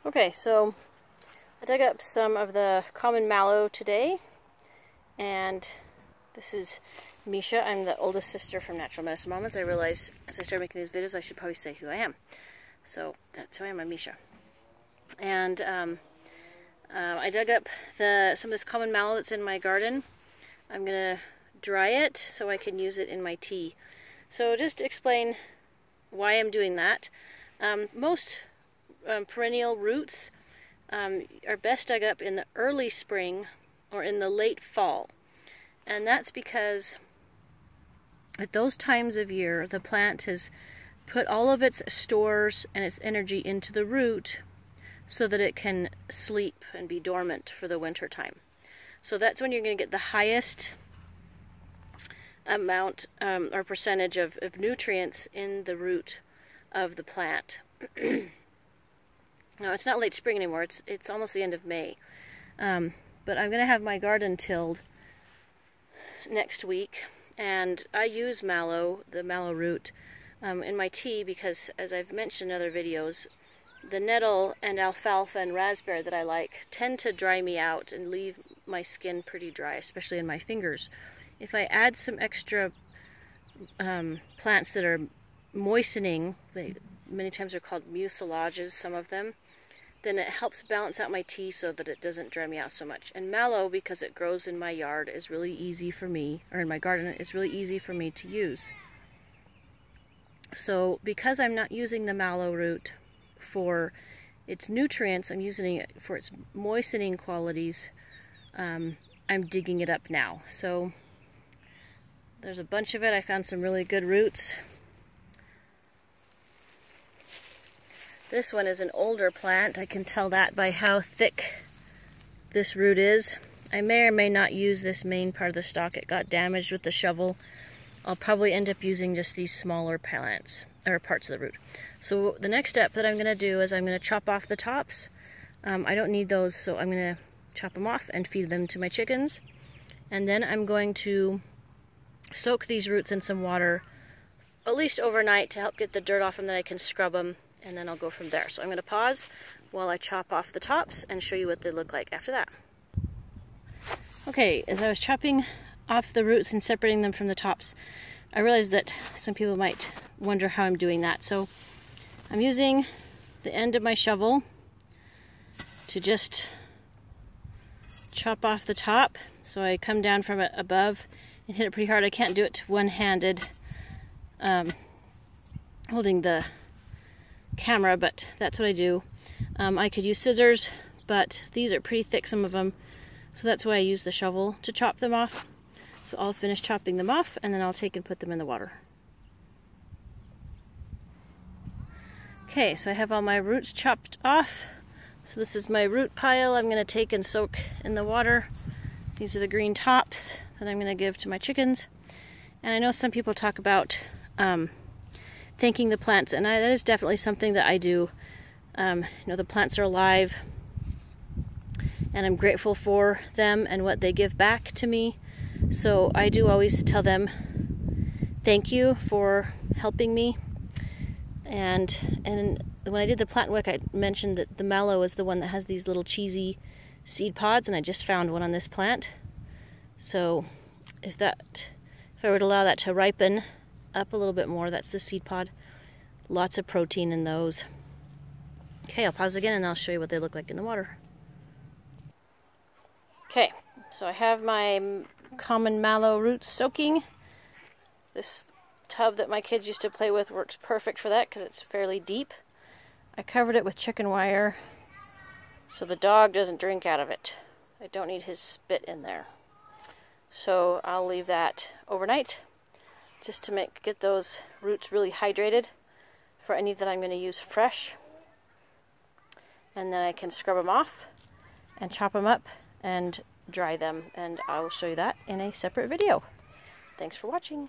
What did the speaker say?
Okay, so I dug up some of the common mallow today, and this is Misha. I'm the oldest sister from Natural Medicine Mamas. I realized as I started making these videos I should probably say who I am. So that's who I am, I'm Misha. And I dug up some of this common mallow that's in my garden. I'm going to dry it so I can use it in my tea. So just to explain why I'm doing that. Most perennial roots are best dug up in the early spring or in the late fall. And that's because at those times of year the plant has put all of its stores and its energy into the root so that it can sleep and be dormant for the winter time. So that's when you're going to get the highest amount or percentage of nutrients in the root of the plant. No, it's not late spring anymore. It's almost the end of May. But I'm going to have my garden tilled next week, and I use mallow, the mallow root, in my tea because, as I've mentioned in other videos, the nettle and alfalfa and raspberry that I like tend to dry me out and leave my skin pretty dry, especially in my fingers. If I add some extra plants that are moistening, many times they're called mucilages, some of them, then it helps balance out my tea so that it doesn't dry me out so much. And mallow, because it grows in my yard, is really easy for me, or in my garden, it's really easy for me to use. So because I'm not using the mallow root for its nutrients, I'm using it for its moistening qualities, I'm digging it up now. So there's a bunch of it. I found some really good roots. This one is an older plant. I can tell that by how thick this root is. I may or may not use this main part of the stalk. It got damaged with the shovel. I'll probably end up using just these smaller plants, or parts of the root. So the next step that I'm going to do is I'm going to chop off the tops. I don't need those, so I'm going to chop them off and feed them to my chickens. And then I'm going to soak these roots in some water, at least overnight, to help get the dirt off them, then I can scrub them, and then I'll go from there. So I'm going to pause while I chop off the tops and show you what they look like after that. Okay, as I was chopping off the roots and separating them from the tops, I realized that some people might wonder how I'm doing that. So I'm using the end of my shovel to just chop off the top. So I come down from it above and hit it pretty hard. I can't do it one-handed, holding the camera, but that's what I do. I could use scissors, but these are pretty thick, some of them, so that's why I use the shovel to chop them off. So I'll finish chopping them off, and then I'll take and put them in the water. Okay, so I have all my roots chopped off. So this is my root pile I'm going to take and soak in the water. These are the green tops that I'm going to give to my chickens. And I know some people talk about thanking the plants, and that is definitely something that I do. You know, the plants are alive, and I'm grateful for them and what they give back to me. So I do always tell them thank you for helping me. And when I did the plant wick, I mentioned that the mallow is the one that has these little cheesy seed pods, and I just found one on this plant. So if I were to allow that to ripen up a little bit more, that's the seed pod. Lots of protein in those. Okay, I'll pause again and I'll show you what they look like in the water. Okay, so I have my common mallow roots soaking. This tub that my kids used to play with works perfect for that because it's fairly deep. I covered it with chicken wire so the dog doesn't drink out of it. I don't need his spit in there. So I'll leave that overnight just to get those roots really hydrated for any that I'm going to use fresh. And then I can scrub them off and chop them up and dry them, and I will show you that in a separate video. Thanks for watching.